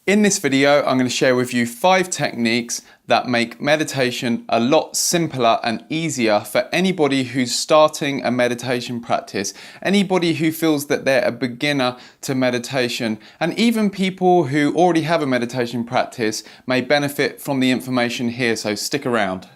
In this video, I'm going to share with you 5 techniques that make meditation a lot simpler and easier for anybody who's starting a meditation practice, anybody who feels that they're a beginner to meditation, and even people who already have a meditation practice may benefit from the information here, so stick around.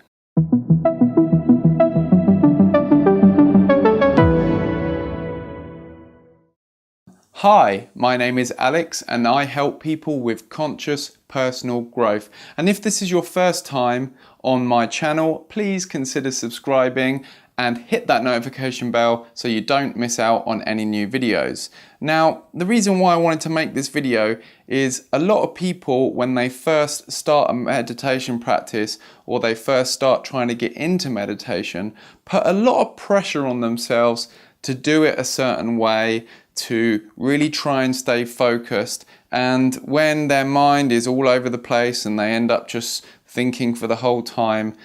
Hi, my name is Alex and I help people with conscious personal growth. And if this is your first time on my channel, please consider subscribing and hit that notification bell so you don't miss out on any new videos. Now, the reason why I wanted to make this video is a lot of people, when they first start a meditation practice or they first start trying to get into meditation, put a lot of pressure on themselves to do it a certain way, to really try and stay focused, and when their mind is all over the place and they end up just thinking for the whole time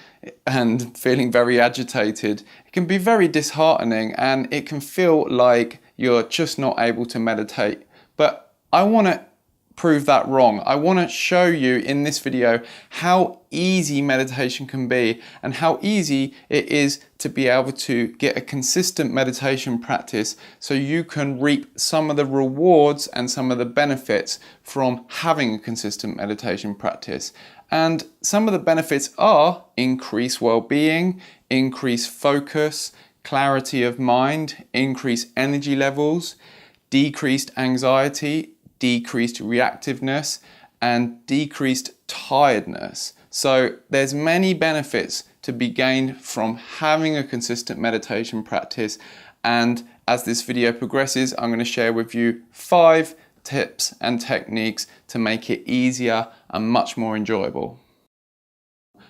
and feeling very agitated, it can be very disheartening and it can feel like you're just not able to meditate. But I want to prove that wrong. I want to show you in this video how easy meditation can be and how easy it is to be able to get a consistent meditation practice so you can reap some of the rewards and some of the benefits from having a consistent meditation practice. And some of the benefits are increased well-being, increased focus, clarity of mind, increased energy levels, decreased anxiety, decreased reactiveness, and decreased tiredness. So there's many benefits to be gained from having a consistent meditation practice, and as this video progresses, I'm going to share with you 5 tips and techniques to make it easier and much more enjoyable.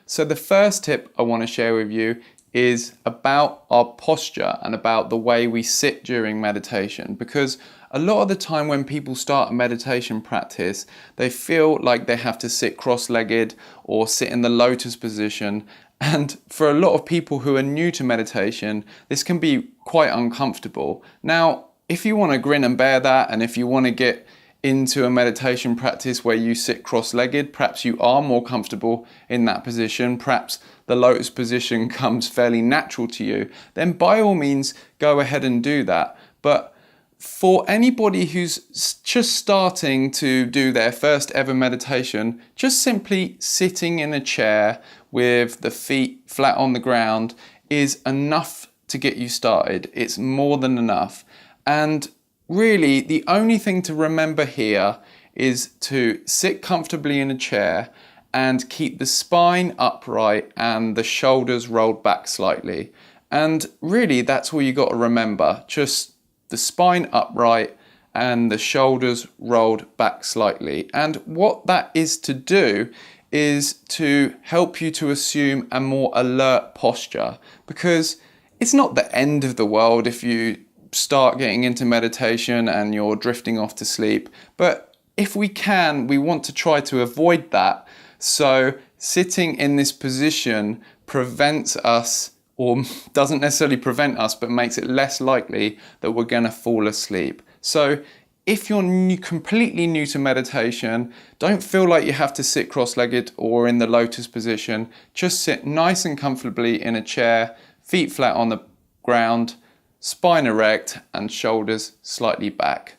So the first tip I want to share with you is about our posture and about the way we sit during meditation, because a lot of the time when people start a meditation practice, they feel like they have to sit cross-legged or sit in the lotus position. And for a lot of people who are new to meditation, this can be quite uncomfortable. Now, if you want to grin and bear that, and if you want to get into a meditation practice where you sit cross-legged, perhaps you are more comfortable in that position, perhaps the lotus position comes fairly natural to you, then by all means go ahead and do that. But for anybody who's just starting to do their first ever meditation, just simply sitting in a chair with the feet flat on the ground is enough to get you started. It's more than enough. And really, the only thing to remember here is to sit comfortably in a chair and keep the spine upright and the shoulders rolled back slightly. And really, that's all you got to remember. Just the spine upright and the shoulders rolled back slightly. And what that is to do is to help you to assume a more alert posture, because it's not the end of the world if you start getting into meditation and you're drifting off to sleep. But if we can, we want to try to avoid that. So sitting in this position prevents us, or doesn't necessarily prevent us, but makes it less likely that we're going to fall asleep. So if you're completely new to meditation, don't feel like you have to sit cross-legged or in the lotus position. Just sit nice and comfortably in a chair, feet flat on the ground, spine erect and shoulders slightly back.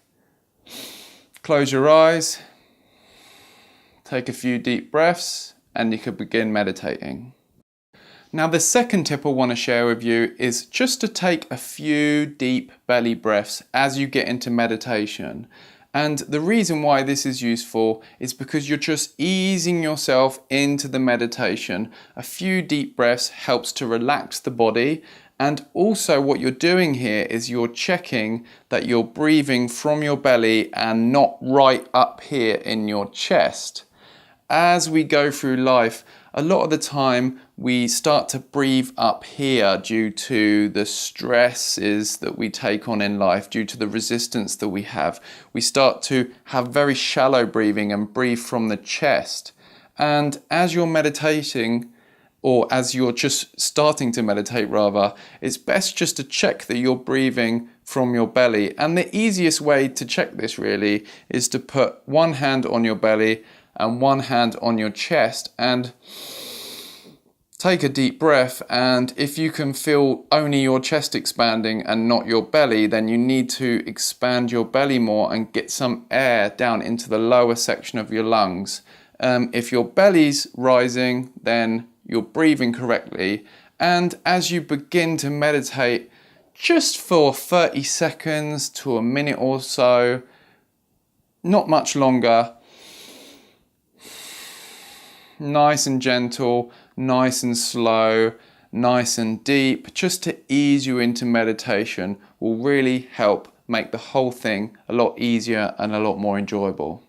Close your eyes, take a few deep breaths, and you can begin meditating. Now, the second tip I want to share with you is just to take a few deep belly breaths as you get into meditation. And the reason why this is useful is because you're just easing yourself into the meditation. A few deep breaths helps to relax the body. And also what you're doing here is you're checking that you're breathing from your belly and not right up here in your chest. As we go through life, a lot of the time we start to breathe up here due to the stresses that we take on in life, due to the resistance that we have. We start to have very shallow breathing and breathe from the chest. And as you're meditating, or as you're just starting to meditate rather, it's best just to check that you're breathing from your belly. And the easiest way to check this really is to put one hand on your belly and one hand on your chest and take a deep breath. And if you can feel only your chest expanding and not your belly, then you need to expand your belly more and get some air down into the lower section of your lungs. If your belly's rising, then you're breathing correctly. And as you begin to meditate, just for 30 seconds to a minute or so, not much longer, nice and gentle, nice and slow, nice and deep, just to ease you into meditation, will really help make the whole thing a lot easier and a lot more enjoyable.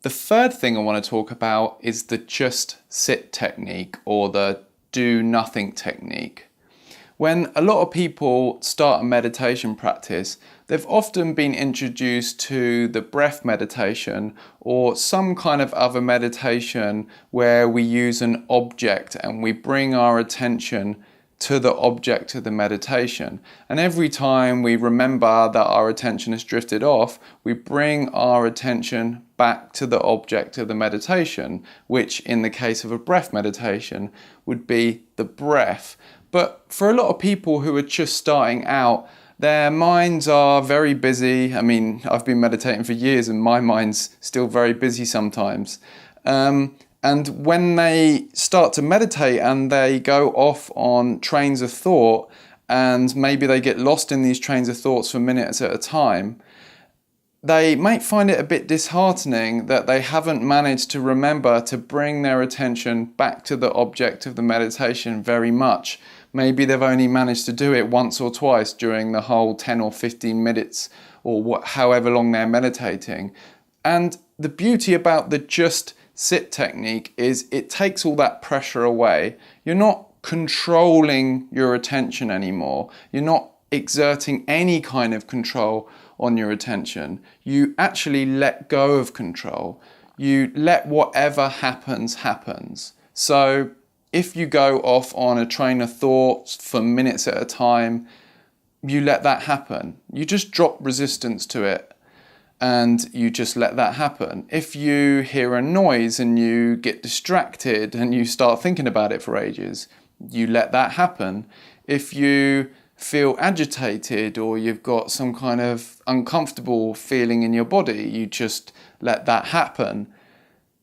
The third thing I want to talk about is the just sit technique, or the do nothing technique. When a lot of people start a meditation practice, they've often been introduced to the breath meditation or some kind of other meditation where we use an object and we bring our attention to the object of the meditation. And every time we remember that our attention has drifted off, we bring our attention back to the object of the meditation, which in the case of a breath meditation would be the breath. But for a lot of people who are just starting out, their minds are very busy. I mean, I've been meditating for years and my mind's still very busy sometimes. And when they start to meditate and they go off on trains of thought, and maybe they get lost in these trains of thoughts for minutes at a time, they might find it a bit disheartening that they haven't managed to remember to bring their attention back to the object of the meditation very much. Maybe they've only managed to do it once or twice during the whole 10 or 15 minutes or however long they're meditating. And the beauty about the just sit technique is it takes all that pressure away. You're not controlling your attention anymore. You're not exerting any kind of control on your attention. You actually let go of control. You let whatever happens, happens. So if you go off on a train of thoughts for minutes at a time, you let that happen. You just drop resistance to it and you just let that happen. If you hear a noise and you get distracted and you start thinking about it for ages, you let that happen. If you feel agitated or you've got some kind of uncomfortable feeling in your body, you just let that happen.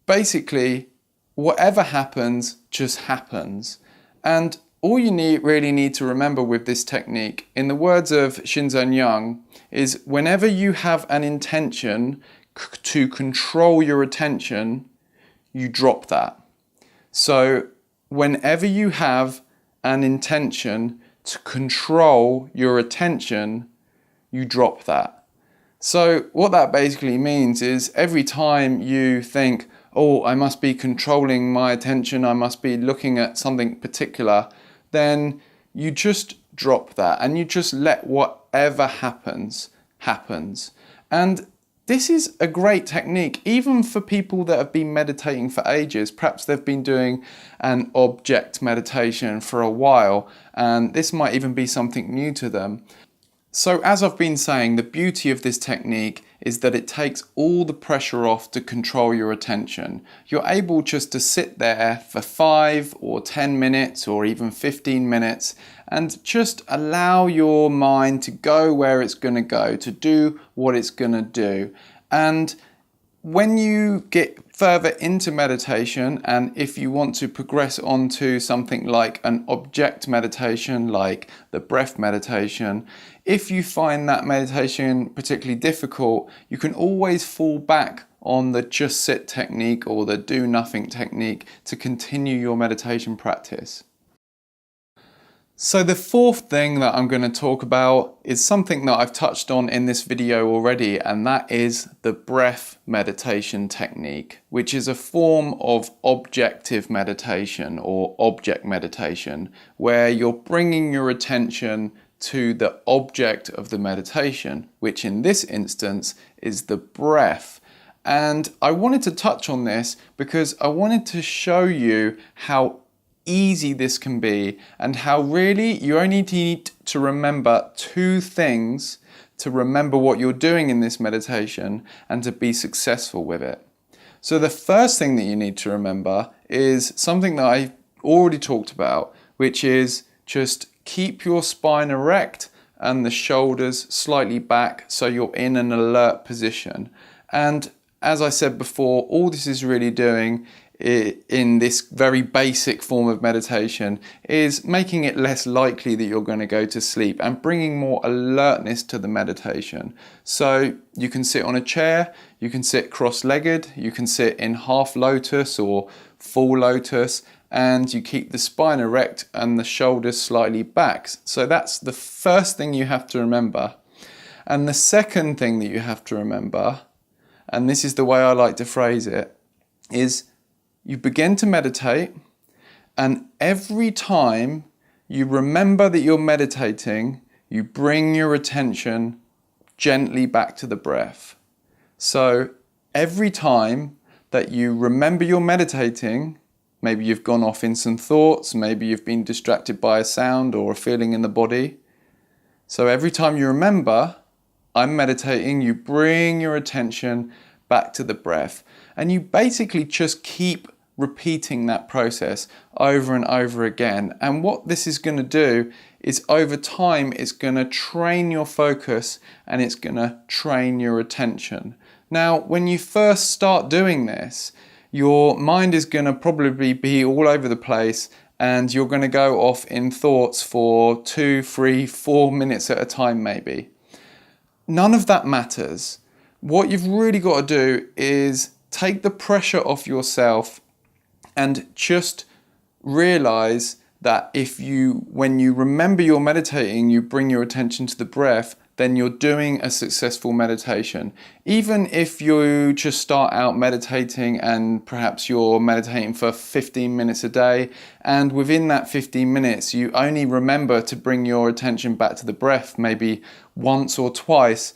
Basically, whatever happens just happens. And all you really need to remember with this technique, in the words of Shinzen Young, is whenever you have an intention to control your attention, you drop that. So whenever you have an intention to control your attention, you drop that. So what that basically means is every time you think, oh, I must be controlling my attention, I must be looking at something particular, then you just drop that and you just let whatever happens, happens. And this is a great technique, even for people that have been meditating for ages. Perhaps they've been doing an object meditation for a while, and this might even be something new to them. So as I've been saying, the beauty of this technique is that it takes all the pressure off to control your attention. You're able just to sit there for 5 or 10 minutes or even 15 minutes and just allow your mind to go where it's going to go, to do what it's going to do. And when you get further into meditation, and if you want to progress onto something like an object meditation, like the breath meditation, if you find that meditation particularly difficult, you can always fall back on the just sit technique or the do nothing technique to continue your meditation practice. So the fourth thing that I'm going to talk about is something that I've touched on in this video already, and that is the breath meditation technique, which is a form of objective meditation or object meditation, where you're bringing your attention to the object of the meditation, which in this instance is the breath. And I wanted to touch on this because I wanted to show you how easy this can be, and how really you only need to remember 2 things to remember what you're doing in this meditation and to be successful with it. So the first thing that you need to remember is something that I already talked about, which is just keep your spine erect and the shoulders slightly back so you're in an alert position. And as I said before, all this is really doing in this very basic form of meditation is making it less likely that you're going to go to sleep and bringing more alertness to the meditation. So you can sit on a chair, you can sit cross-legged, you can sit in half lotus or full lotus, and you keep the spine erect and the shoulders slightly back. So that's the first thing you have to remember. And the second thing that you have to remember, and this is the way I like to phrase it, is you begin to meditate, and every time you remember that you're meditating, you bring your attention gently back to the breath. So every time that you remember you're meditating, maybe you've gone off in some thoughts, maybe you've been distracted by a sound or a feeling in the body. So every time you remember, I'm meditating, you bring your attention back to the breath. And you basically just keep repeating that process over and over again. And what this is going to do is over time, it's going to train your focus and it's going to train your attention. Now, when you first start doing this, your mind is going to probably be all over the place and you're going to go off in thoughts for 2, 3, 4 minutes at a time maybe. None of that matters. What you've really got to do is take the pressure off yourself and just realize that when you remember you're meditating, you bring your attention to the breath, then you're doing a successful meditation. Even if you just start out meditating and perhaps you're meditating for 15 minutes a day, and within that 15 minutes, you only remember to bring your attention back to the breath maybe once or twice,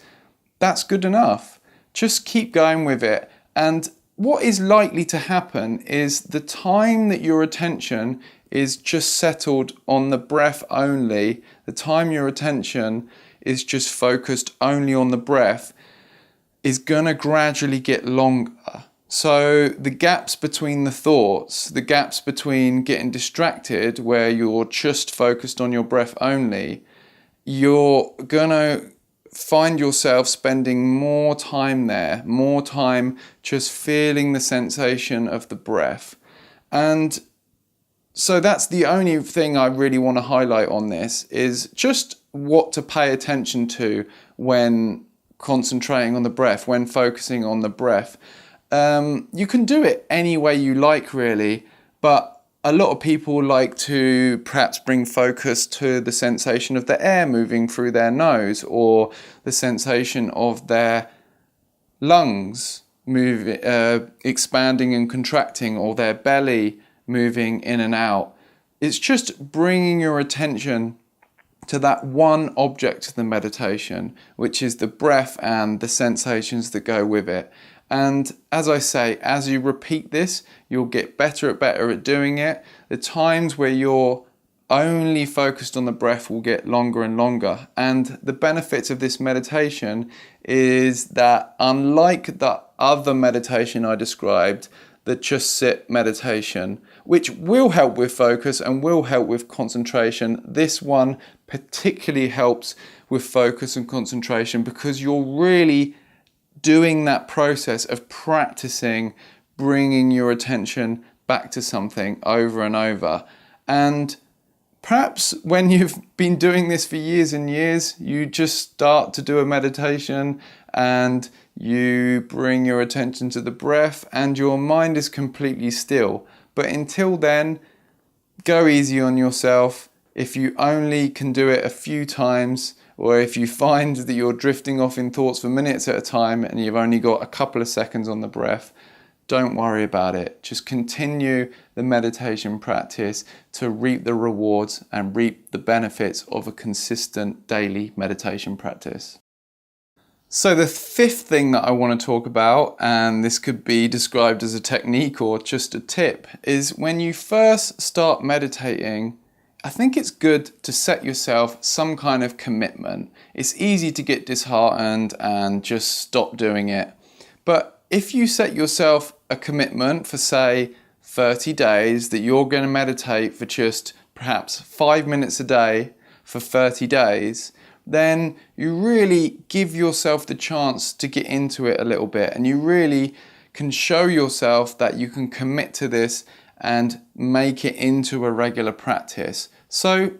that's good enough. Just keep going with it. And what is likely to happen is the time that your attention is just settled on the breath only, the time your attention is just focused only on the breath, is going to gradually get longer. So the gaps between the thoughts, the gaps between getting distracted where you're just focused on your breath only, you're going to find yourself spending more time there, more time just feeling the sensation of the breath. And so that's the only thing I really want to highlight on this, is just what to pay attention to when concentrating on the breath, when focusing on the breath. You can do it any way you like really, but a lot of people like to perhaps bring focus to the sensation of the air moving through their nose, or the sensation of their lungs expanding and contracting, or their belly moving in and out. It's just bringing your attention to that one object of the meditation, which is the breath and the sensations that go with it. And as I say, as you repeat this, you'll get better at doing it. The times where you're only focused on the breath will get longer and longer. And the benefits of this meditation is that, unlike the other meditation I described, the just sit meditation, which will help with focus and will help with concentration, this one particularly helps with focus and concentration, because you're really doing that process of practicing bringing your attention back to something over and over. And perhaps when you've been doing this for years and years, you just start to do a meditation and you bring your attention to the breath and your mind is completely still. But until then, go easy on yourself. If you only can do it a few times, or if you find that you're drifting off in thoughts for minutes at a time and you've only got a couple of seconds on the breath, don't worry about it. Just continue the meditation practice to reap the rewards and reap the benefits of a consistent daily meditation practice. So the fifth thing that I want to talk about, and this could be described as a technique or just a tip, is when you first start meditating, I think it's good to set yourself some kind of commitment. It's easy to get disheartened and just stop doing it. But if you set yourself a commitment for, say, 30 days that you're going to meditate for just perhaps 5 minutes a day for 30 days, then you really give yourself the chance to get into it a little bit, and you really can show yourself that you can commit to this and make it into a regular practice. So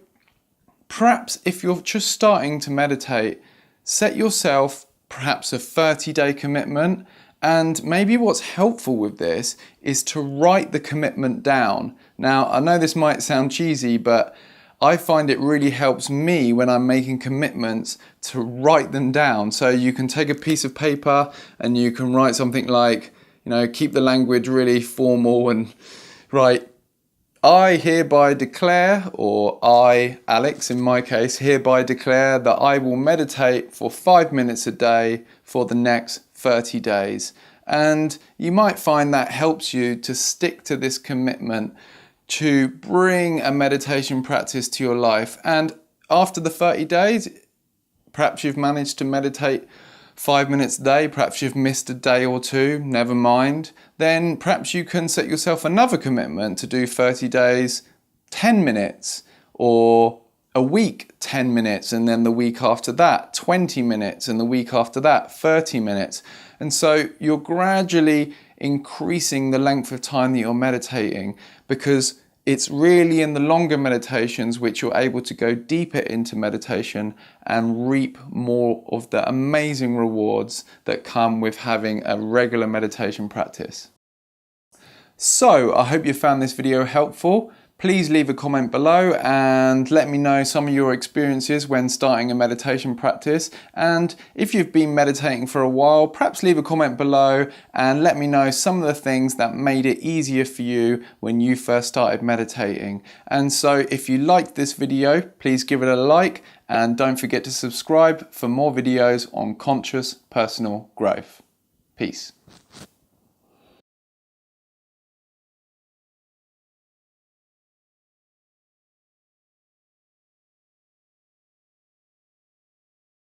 perhaps if you're just starting to meditate, set yourself perhaps a 30-day commitment, and maybe what's helpful with this is to write the commitment down. Now, I know this might sound cheesy, but I find it really helps me when I'm making commitments to write them down. So you can take a piece of paper and you can write something like, keep the language really formal and write, I hereby declare, or I, Alex in my case, hereby declare that I will meditate for 5 minutes a day for the next 30 days. And you might find that helps you to stick to this commitment, to bring a meditation practice to your life. And after the 30 days, perhaps you've managed to meditate 5 minutes a day, perhaps you've missed a day or two, never mind. Then perhaps you can set yourself another commitment to do 30 days, 10 minutes, or a week, 10 minutes, and then the week after that, 20 minutes, and the week after that, 30 minutes. And so you're gradually increasing the length of time that you're meditating, because it's really in the longer meditations which you're able to go deeper into meditation and reap more of the amazing rewards that come with having a regular meditation practice. So I hope you found this video helpful. Please leave a comment below and let me know some of your experiences when starting a meditation practice. And if you've been meditating for a while, perhaps leave a comment below and let me know some of the things that made it easier for you when you first started meditating. And so if you liked this video, please give it a like and don't forget to subscribe for more videos on conscious personal growth. Peace.